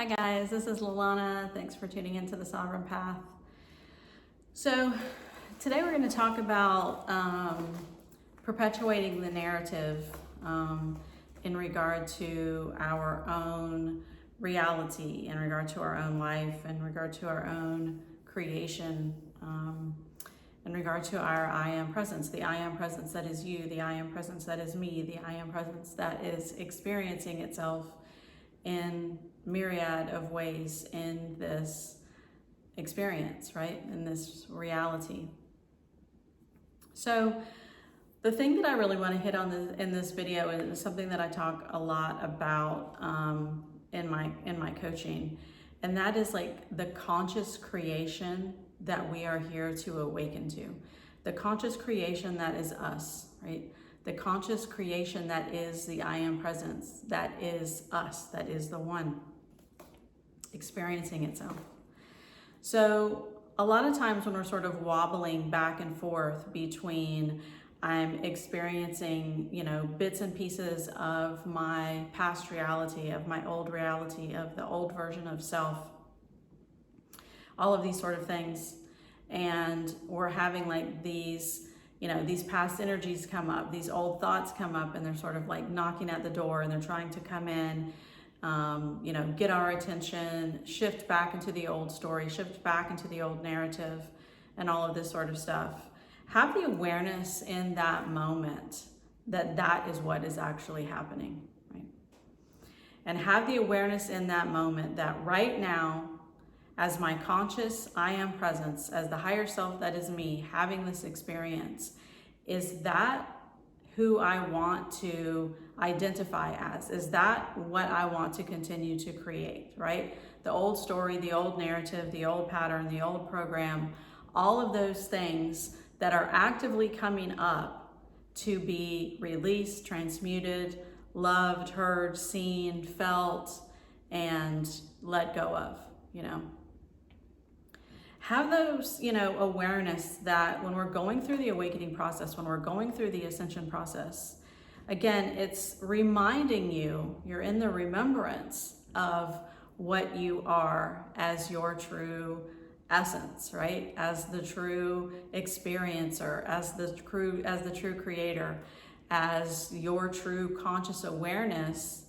Hi guys, this is Lalana. Thanks for tuning into the Sovereign Path. So today we're going to talk about perpetuating the narrative in regard to our own reality, in regard to our own life, in regard to our own creation, in regard to our I am presence, the I am presence that is you, the I am presence that is me, the I am presence that is experiencing itself in myriad of ways in this experience, right? In this reality. So the thing that I really want to hit on in this video is something that I talk a lot about in my coaching, and that is like the conscious creation that we are here to awaken to. The conscious creation that is us, right? The conscious creation that is the I am presence, that is us, that is the one experiencing itself. So a lot of times when we're sort of wobbling back and forth between I'm experiencing, bits and pieces of my past reality, of my old reality, of the old version of self, all of these sort of things, and we're having like these past energies come up, these old thoughts come up, and they're sort of like knocking at the door, and they're trying to come in, get our attention, shift back into the old story, shift back into the old narrative, and all of this sort of stuff. Have the awareness in that moment that that is what is actually happening, right? And have the awareness in that moment that right now, as my conscious I am presence, as the higher self that is me having this experience, is that who I want to identify as? Is that what I want to continue to create, right? The old story, the old narrative, the old pattern, the old program, all of those things that are actively coming up to be released, transmuted, loved, heard, seen, felt, and let go of, Have those, awareness that when we're going through the awakening process, when we're going through the ascension process, again, it's reminding you, you're in the remembrance of what you are as your true essence, right? As the true experiencer, as the true creator, as your true conscious awareness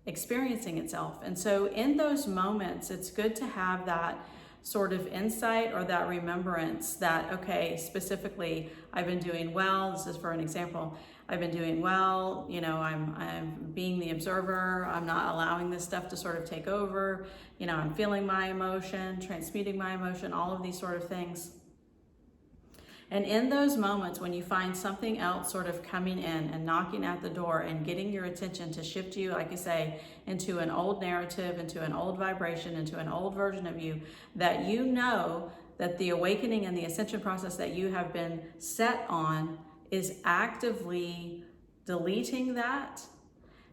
experiencing itself. And so in those moments, it's good to have that sort of insight or that remembrance that, okay, specifically, I've been doing well. This is for an example. I've been doing well. I'm being the observer. I'm not allowing this stuff to sort of take over. I'm feeling my emotion, transmuting my emotion, all of these sort of things. And in those moments when you find something else sort of coming in and knocking at the door and getting your attention to shift you, like I say, into an old narrative, into an old vibration, into an old version of you, that you know that the awakening and the ascension process that you have been set on is actively deleting that,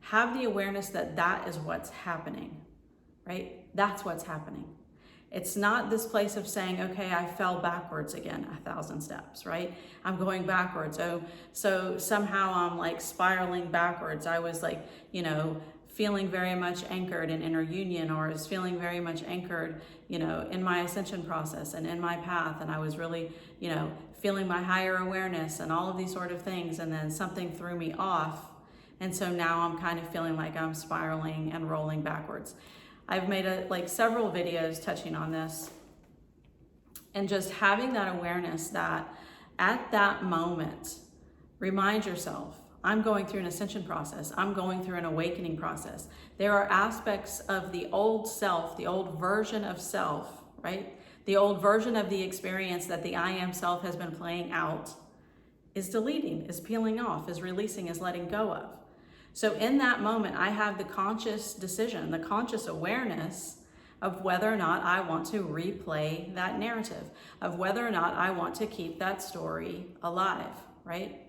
have the awareness that that is what's happening, right? That's what's happening. It's not this place of saying, okay, I fell backwards again 1,000 steps, right? I'm going backwards. Oh, so somehow I'm like spiraling backwards. I was like, feeling very much anchored in inner union, or is feeling very much anchored, in my ascension process and in my path. And I was really, feeling my higher awareness and all of these sort of things. And then something threw me off. And so now I'm kind of feeling like I'm spiraling and rolling backwards. I've made several videos touching on this, and just having that awareness that at that moment, remind yourself, I'm going through an ascension process. I'm going through an awakening process. There are aspects of the old self, the old version of self, right? The old version of the experience that the I am self has been playing out is deleting, is peeling off, is releasing, is letting go of. So in that moment, I have the conscious decision, the conscious awareness of whether or not I want to replay that narrative, of whether or not I want to keep that story alive, right?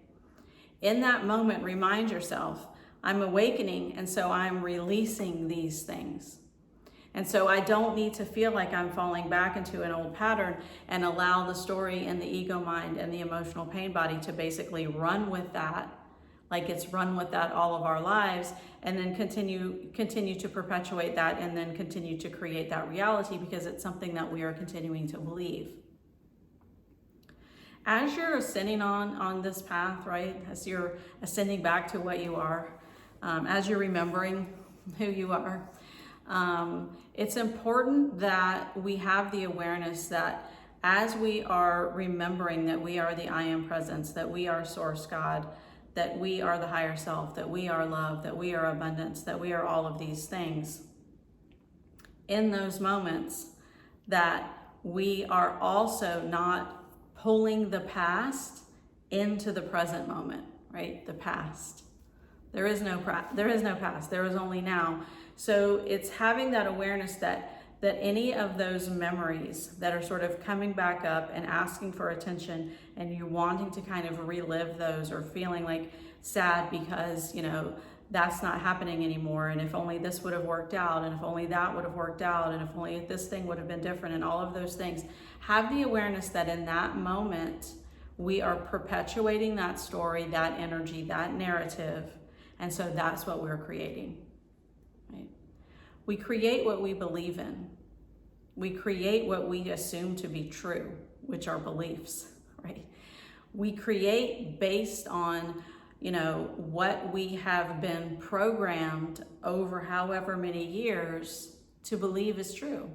In that moment, remind yourself, I'm awakening, and so I'm releasing these things. And so I don't need to feel like I'm falling back into an old pattern and allow the story and the ego mind and the emotional pain body to basically run with that like it's run with that all of our lives, and then continue to perpetuate that, and then continue to create that reality because it's something that we are continuing to believe. As you're ascending on this path, right, as you're ascending back to what you are, as you're remembering who you are, it's important that we have the awareness that as we are remembering that we are the I Am Presence, that we are Source God, that we are the higher self, that we are love, that we are abundance, that we are all of these things, in those moments that we are also not pulling the past into the present moment, right? The past. There is no past, there is only now. So it's having that awareness that any of those memories that are sort of coming back up and asking for attention, and you wanting to kind of relive those, or feeling like sad because, you know, that's not happening anymore, and if only this would have worked out, and if only that would have worked out, and if only this thing would have been different, and all of those things. Have the awareness that in that moment, we are perpetuating that story, that energy, that narrative, and so that's what we're creating, right? We create what we believe in. We create what we assume to be true, which are beliefs, right? We create based on, you know, what we have been programmed over however many years to believe is true.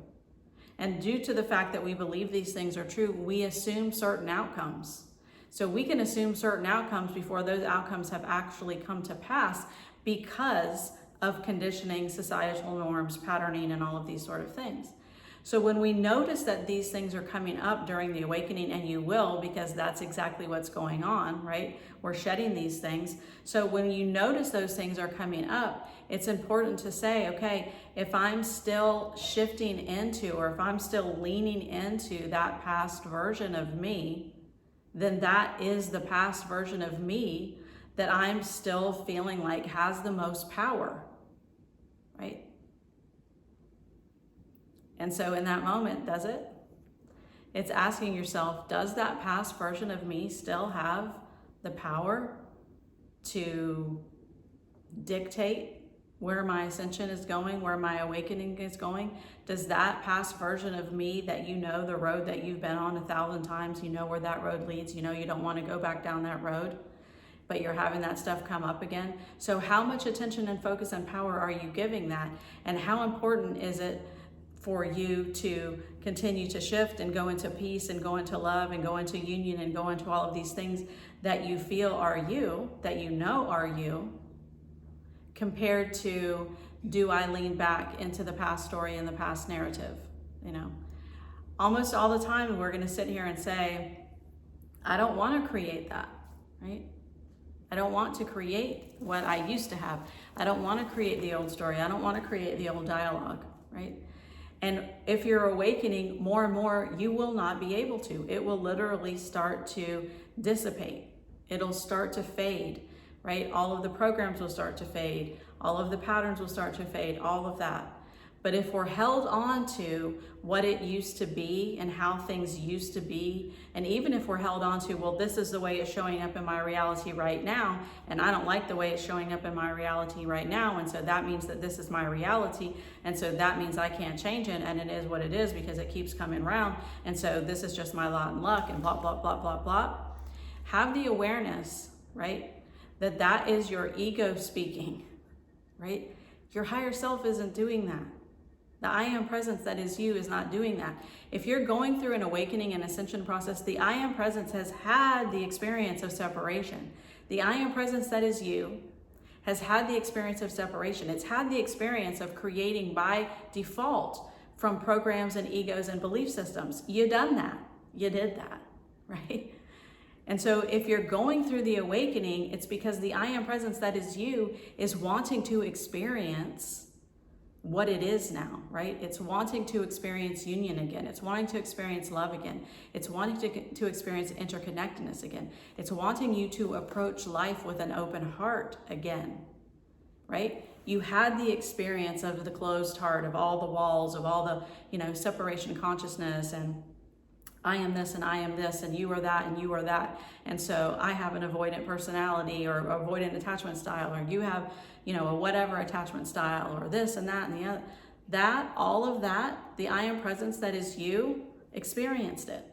And due to the fact that we believe these things are true, we assume certain outcomes. So we can assume certain outcomes before those outcomes have actually come to pass because of conditioning, societal norms, patterning, and all of these sort of things. So when we notice that these things are coming up during the awakening, and you will, because that's exactly what's going on, right? We're shedding these things. So when you notice those things are coming up, it's important to say, okay, if I'm still shifting into, or if I'm still leaning into that past version of me, then that is the past version of me that I'm still feeling like has the most power, right? And so in that moment, does it? It's asking yourself, does that past version of me still have the power to dictate where my ascension is going, where my awakening is going? Does that past version of me that you know the road that you've been on 1,000 times, you know where that road leads, you know you don't want to go back down that road, but you're having that stuff come up again? So how much attention and focus and power are you giving that? And how important is it for you to continue to shift and go into peace and go into love and go into union and go into all of these things that you feel are you, that you know are you, compared to, do I lean back into the past story and the past narrative? You know, almost all the time we're going to sit here and say, I don't want to create that, right? I don't want to create what I used to have. I don't want to create the old story. I don't want to create the old dialogue, right? And if you're awakening more and more, you will not be able to. It will literally start to dissipate. It'll start to fade, right? All of the programs will start to fade. All of the patterns will start to fade, all of that. But if we're held on to what it used to be and how things used to be, and even if we're held on to, well, this is the way it's showing up in my reality right now, and I don't like the way it's showing up in my reality right now, and so that means that this is my reality, and so that means I can't change it, and it is what it is because it keeps coming around, and so this is just my lot and luck, and blah, blah, blah, blah, blah. Have the awareness, right, that that is your ego speaking, right? Your higher self isn't doing that. The I Am Presence that is you is not doing that. If you're going through an awakening and ascension process, the I Am Presence has had the experience of separation. The I Am Presence that is you has had the experience of separation. It's had the experience of creating by default from programs and egos and belief systems. You done that. You did that, right? And so if you're going through the awakening, it's because the I Am Presence that is you is wanting to experience what it is now, right? It's wanting to experience union again. It's wanting to experience love again. It's wanting to experience interconnectedness again. It's wanting you to approach life with an open heart again, right? You had the experience of the closed heart, of all the walls, of all the, separation consciousness and I am this and I am this and you are that and you are that. And so I have an avoidant personality or avoidant attachment style, or you have, you know, a whatever attachment style, or this and that and the other. That, all of that, the I am presence that is you experienced it.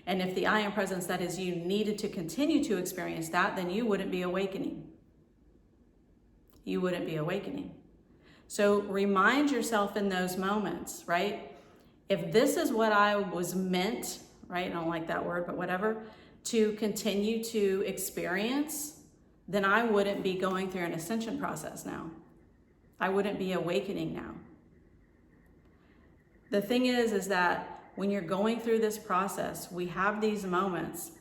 And if the I am presence that is you needed to continue to experience that, then you wouldn't be awakening. You wouldn't be awakening. So remind yourself in those moments, right? If this is what I was meant, right? I don't like that word, but whatever, to continue to experience, then I wouldn't be going through an ascension process now. I wouldn't be awakening now. The thing is that when you're going through this process, we have these moments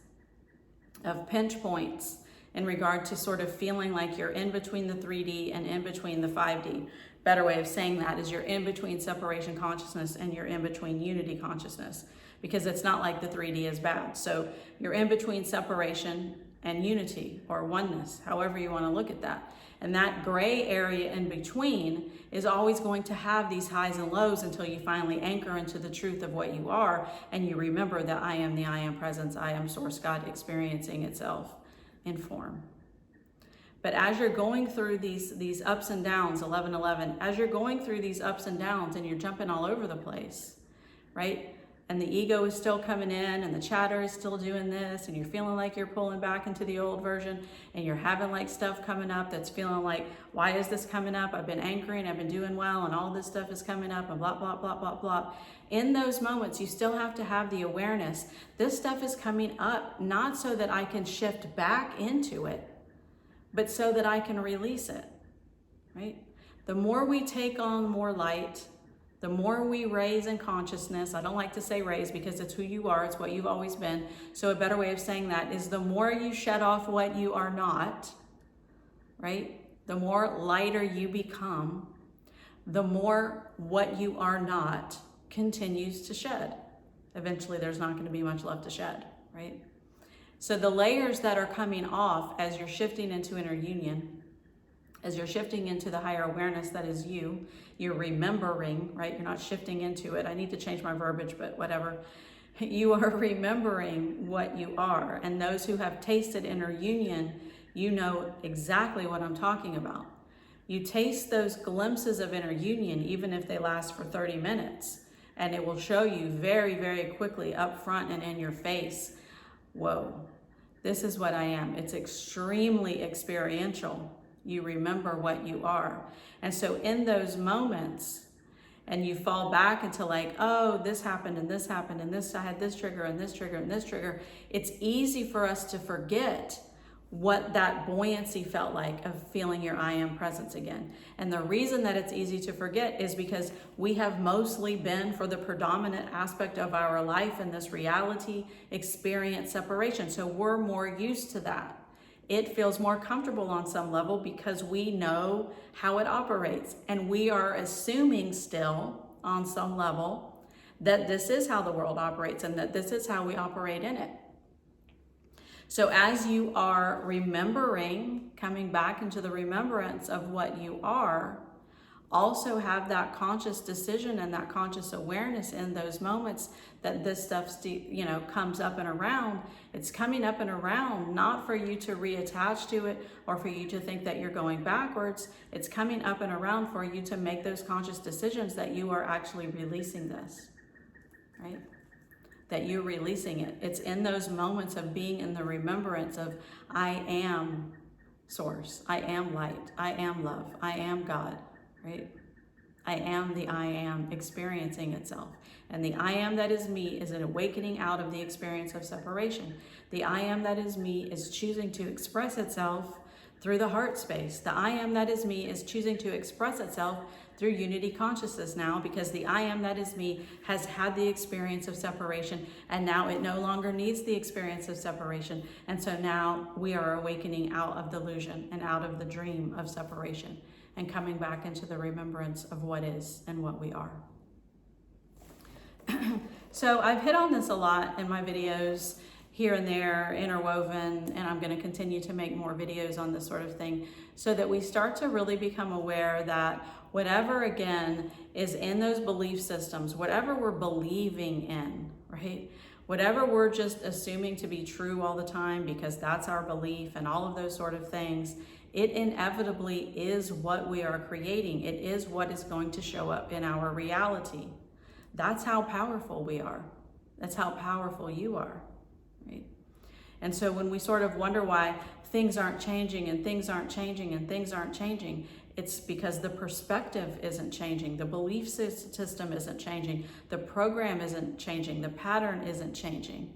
of pinch points in regard to sort of feeling like you're in between the 3D and in between the 5D. Better way of saying that is you're in between separation consciousness and you're in between unity consciousness, because it's not like the 3D is bad. So you're in between separation and unity, or oneness, however you want to look at that. And that gray area in between is always going to have these highs and lows until you finally anchor into the truth of what you are, and you remember that I am the I am presence, I am source God experiencing itself in form. But as you're going through these ups and downs, 11:11, as you're going through these ups and downs and you're jumping all over the place, right? And the ego is still coming in and the chatter is still doing this, and you're feeling like you're pulling back into the old version, and you're having like stuff coming up that's feeling like, why is this coming up? I've been anchoring, I've been doing well, and all this stuff is coming up, and blah, blah, blah, blah, blah. In those moments, you still have to have the awareness. This stuff is coming up not so that I can shift back into it, but so that I can release it, right? The more we take on more light, the more we raise in consciousness. I don't like to say raise because it's who you are, it's what you've always been. So a better way of saying that is the more you shed off what you are not, right? The more lighter you become, the more what you are not continues to shed. Eventually there's not going to be much left to shed, right? So the layers that are coming off as you're shifting into inner union, as you're shifting into the higher awareness that is you, you're remembering, right? You're not shifting into it. I need to change my verbiage, but whatever. You are remembering what you are. And those who have tasted inner union, you know exactly what I'm talking about. You taste those glimpses of inner union, even if they last for 30 minutes, and it will show you very, very quickly up front and in your face, whoa, this is what I am. It's extremely experiential. You remember what you are. And so in those moments, and you fall back into like, oh, this happened and this happened and this, I had this trigger and this trigger and this trigger. It's easy for us to forget what that buoyancy felt like of feeling your I am presence again. And the reason that it's easy to forget is because we have mostly been, for the predominant aspect of our life in this reality, experience separation. So we're more used to that. It feels more comfortable on some level because we know how it operates. And we are assuming still on some level that this is how the world operates and that this is how we operate in it. So as you are remembering, coming back into the remembrance of what you are, also have that conscious decision and that conscious awareness in those moments that this stuff, comes up and around. It's coming up and around, not for you to reattach to it or for you to think that you're going backwards. It's coming up and around for you to make those conscious decisions that you are actually releasing this, right? That you're releasing it. It's in those moments of being in the remembrance of I am source, I am light, I am love, I am God, right? I am the I am experiencing itself. And the I am that is me is an awakening out of the experience of separation. The I am that is me is choosing to express itself through the heart space. The I am that is me is choosing to express itself through unity consciousness now, because the I am that is me has had the experience of separation, and now it no longer needs the experience of separation. And so now we are awakening out of the illusion and out of the dream of separation and coming back into the remembrance of what is and what we are. So I've hit on this a lot in my videos here and there, interwoven, and I'm going to continue to make more videos on this sort of thing so that we start to really become aware that whatever, again, is in those belief systems, whatever we're believing in, right? Whatever we're just assuming to be true all the time because that's our belief and all of those sort of things, it inevitably is what we are creating. It is what is going to show up in our reality. That's how powerful we are. That's how powerful you are, right? And so when we sort of wonder why things aren't changing and things aren't changing and things aren't changing, it's because the perspective isn't changing, the belief system isn't changing, the program isn't changing, the pattern isn't changing.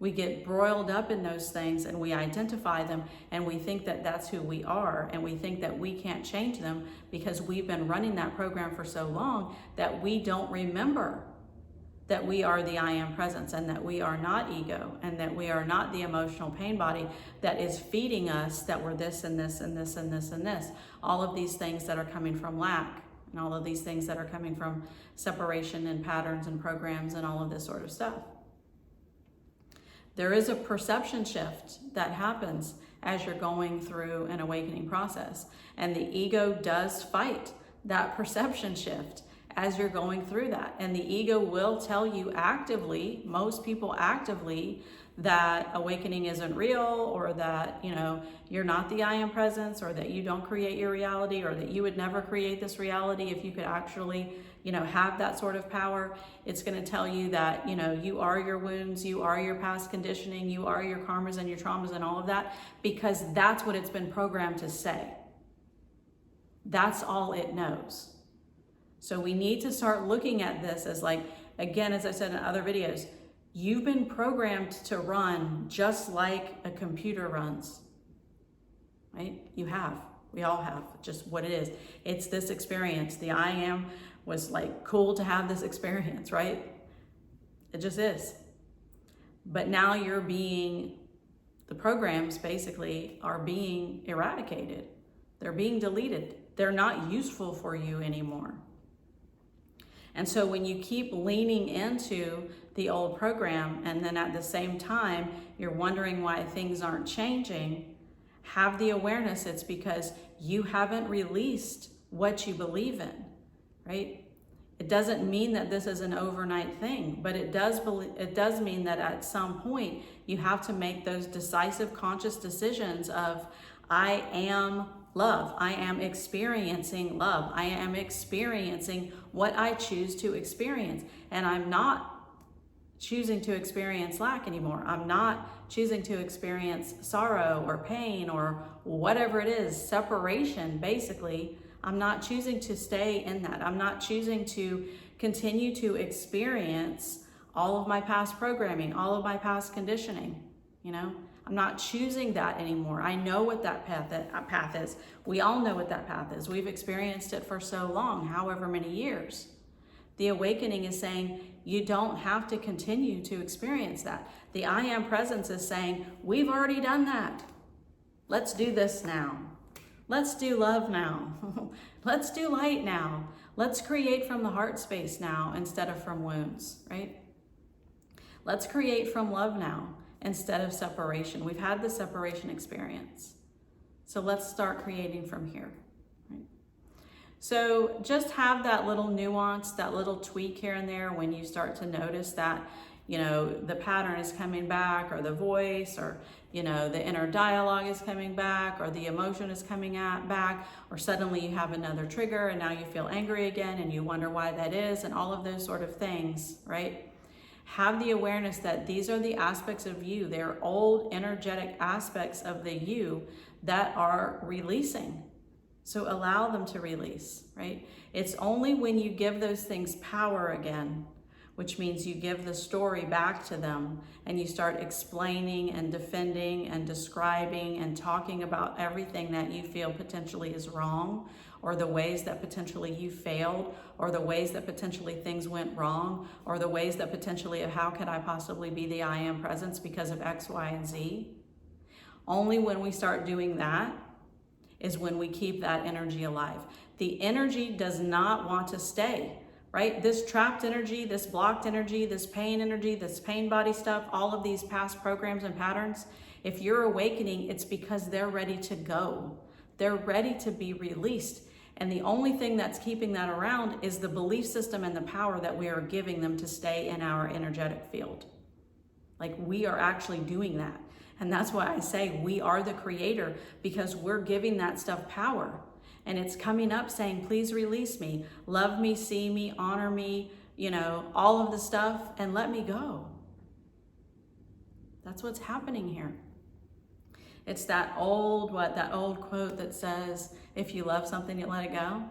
We get broiled up in those things and we identify them and we think that that's who we are, and we think that we can't change them because we've been running that program for so long that we don't remember that we are the I am presence, and that we are not ego, and that we are not the emotional pain body that is feeding us that we're this and this and this and this and this. All of these things that are coming from lack, and all of these things that are coming from separation and patterns and programs and all of this sort of stuff. There is a perception shift that happens as you're going through an awakening process, and the ego does fight that perception shift as you're going through that. And the ego will tell you actively, most people actively, that awakening isn't real, or that, you know, you're not the I am presence, or that you don't create your reality, or that you would never create this reality if you could actually, you know, have that sort of power. It's going to tell you that, you know, you are your wounds, you are your past conditioning, you are your karmas and your traumas and all of that, because that's what it's been programmed to say. That's all it knows. So we need to start looking at this as, like, again, as I said in other videos, you've been programmed to run just like a computer runs, right? You have, we all have, just what it is. It's this experience. The I am was like cool to have this experience, right? It just is. But now you're being, the programs basically are being eradicated. They're being deleted. They're not useful for you anymore. And so when you keep leaning into the old program, and then at the same time, you're wondering why things aren't changing, have the awareness it's because you haven't released what you believe in, right? It doesn't mean that this is an overnight thing, but it does mean that at some point you have to make those decisive conscious decisions of, I am love. I am experiencing love. I am experiencing what I choose to experience. And I'm not choosing to experience lack anymore. I'm not choosing to experience sorrow or pain or whatever it is, separation, basically. I'm not choosing to stay in that. I'm not choosing to continue to experience all of my past programming, all of my past conditioning, you know? I'm not choosing that anymore. I know what that path is. We all know what that path is. We've experienced it for so long, however many years. The awakening is saying you don't have to continue to experience that. The I am presence is saying, we've already done that. Let's do this now. Let's do love now. Let's do light now. Let's create from the heart space now instead of from wounds, right? Let's create from love now instead of separation. We've had the separation experience. So let's start creating from here. Right? So just have that little nuance, that little tweak here and there when you start to notice that, you know, the pattern is coming back, or the voice, or, you know, the inner dialogue is coming back, or the emotion is coming back, or suddenly you have another trigger and now you feel angry again and you wonder why that is, and all of those sort of things, right? Have the awareness that these are the aspects of you. They're old energetic aspects of the you that are releasing. So allow them to release, right? It's only when you give those things power again, which means you give the story back to them and you start explaining and defending and describing and talking about everything that you feel potentially is wrong, or the ways that potentially you failed, or the ways that potentially things went wrong, or the ways that potentially of how could I possibly be the I am presence because of X, Y, and Z. Only when we start doing that is when we keep that energy alive. The energy does not want to stay, right? This trapped energy, this blocked energy, this pain body stuff, all of these past programs and patterns, if you're awakening, it's because they're ready to go. They're ready to be released. And the only thing that's keeping that around is the belief system and the power that we are giving them to stay in our energetic field. Like, we are actually doing that. And that's why I say we are the creator, because we're giving that stuff power. And it's coming up saying, please release me, love me, see me, honor me, you know, all of the stuff, and let me go. That's what's happening here. It's that old quote that says, if you love something, you let it go,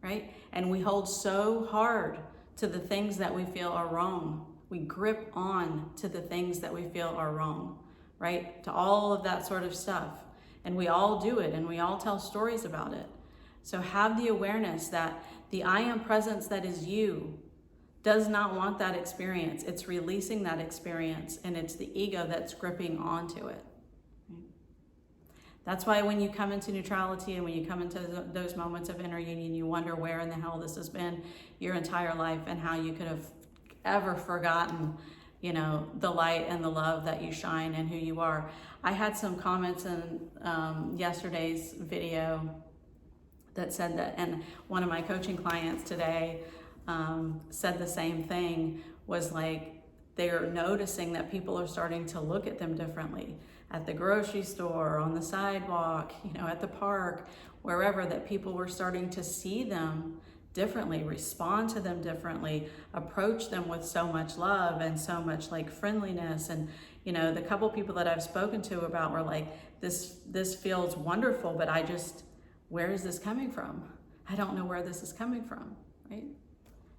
right? And we hold so hard to the things that we feel are wrong. We grip on to the things that we feel are wrong, right? To all of that sort of stuff. And we all do it, and we all tell stories about it. So have the awareness that the I am presence that is you does not want that experience. It's releasing that experience, and it's the ego that's gripping onto it. That's why when you come into neutrality and when you come into those moments of inner union, you wonder where in the hell this has been your entire life and how you could have ever forgotten, you know, the light and the love that you shine and who you are. I had some comments in yesterday's video that said that, and one of my coaching clients today said the same thing, was like, they're noticing that people are starting to look at them differently at the grocery store, on the sidewalk, you know, at the park, wherever, that people were starting to see them differently, respond to them differently, approach them with so much love and so much like friendliness. And, you know, the couple people that I've spoken to about were like, this feels wonderful, but where is this coming from? I don't know where this is coming from, right?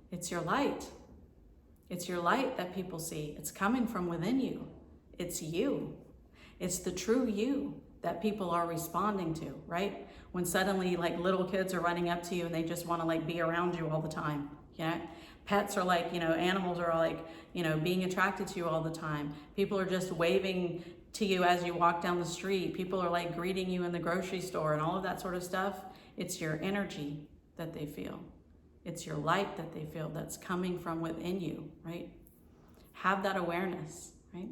It's your light. It's your light that people see. It's coming from within you. It's you. It's the true you that people are responding to, right? When suddenly like little kids are running up to you and they just want to like be around you all the time. Yeah. Pets are like, you know, animals are like, you know, being attracted to you all the time. People are just waving to you as you walk down the street. People are like greeting you in the grocery store and all of that sort of stuff. It's your energy that they feel. It's your light that they feel that's coming from within you, right? Have that awareness, right?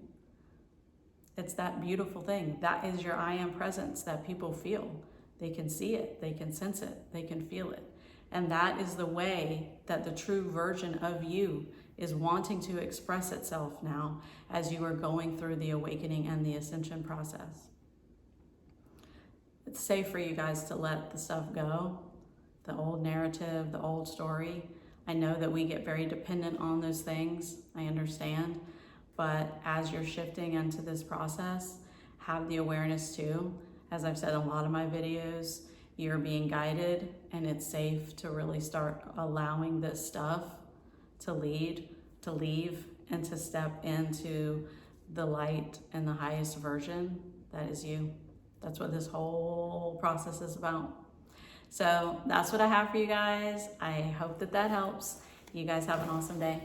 It's that beautiful thing. That is your I am presence that people feel. They can see it, they can sense it, they can feel it. And that is the way that the true version of you is wanting to express itself now as you are going through the awakening and the ascension process. It's safe for you guys to let the stuff go, the old narrative, the old story. I know that we get very dependent on those things, I understand. But as you're shifting into this process, have the awareness too. As I've said in a lot of my videos, you're being guided, and it's safe to really start allowing this stuff to lead, to leave, and to step into the light and the highest version that is you. That's what this whole process is about. So that's what I have for you guys. I hope that helps. You guys have an awesome day.